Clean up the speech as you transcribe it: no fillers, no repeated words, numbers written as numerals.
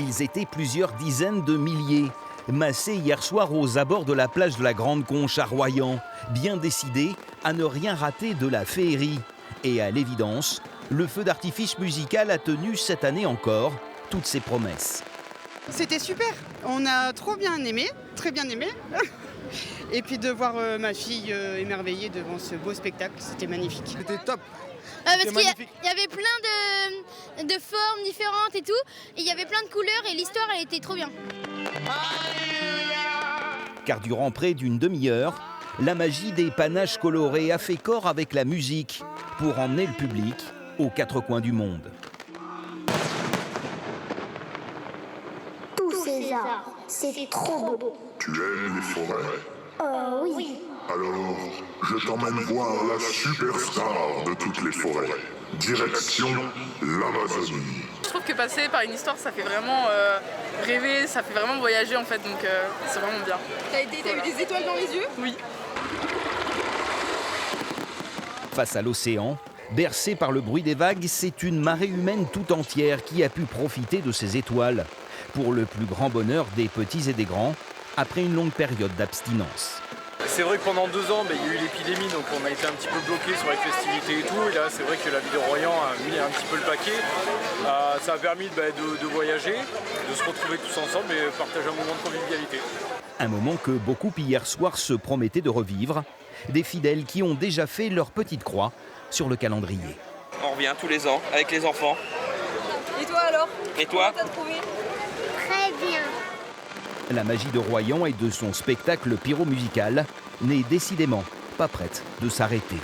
Ils étaient plusieurs dizaines de milliers, massés hier soir aux abords de la plage de la Grande Conche à Royan, bien décidés à ne rien rater de la féerie. Et à l'évidence, le feu d'artifice musical a tenu cette année encore toutes ses promesses. C'était super, on a trop bien aimé, très bien aimé. Et puis de voir ma fille émerveillée devant ce beau spectacle, c'était magnifique. C'était top. Parce qu'il y avait plein de formes différentes et tout, et il y avait plein de couleurs et l'histoire elle était trop bien. Car durant près d'une demi-heure, la magie des panaches colorés a fait corps avec la musique pour emmener le public aux quatre coins du monde. Tous ces arbres, c'est trop beau. Tu aimes les forêts? Oui. Alors, je t'emmène voir la superstar de toutes les forêts. Direction l'Amazonie. Je trouve que passer par une histoire, ça fait vraiment rêver, ça fait vraiment voyager en fait, donc c'est vraiment bien. T'as eu des étoiles dans les yeux? Oui. Face à l'océan, bercé par le bruit des vagues, c'est une marée humaine tout entière qui a pu profiter de ces étoiles, pour le plus grand bonheur des petits et des grands, après une longue période d'abstinence. C'est vrai que pendant 2 ans, il y a eu l'épidémie, donc on a été un petit peu bloqué sur les festivités et tout. Et là, c'est vrai que la ville de Royan a mis un petit peu le paquet. Ça a permis de voyager, de se retrouver tous ensemble et partager un moment de convivialité. Un moment que beaucoup hier soir se promettaient de revivre. Des fidèles qui ont déjà fait leur petite croix sur le calendrier. On revient tous les ans avec les enfants. Et toi alors? Et toi? Comment t'as trouvé? Très bien. La magie de Royan et de son spectacle pyro-musical n'est décidément pas prête de s'arrêter.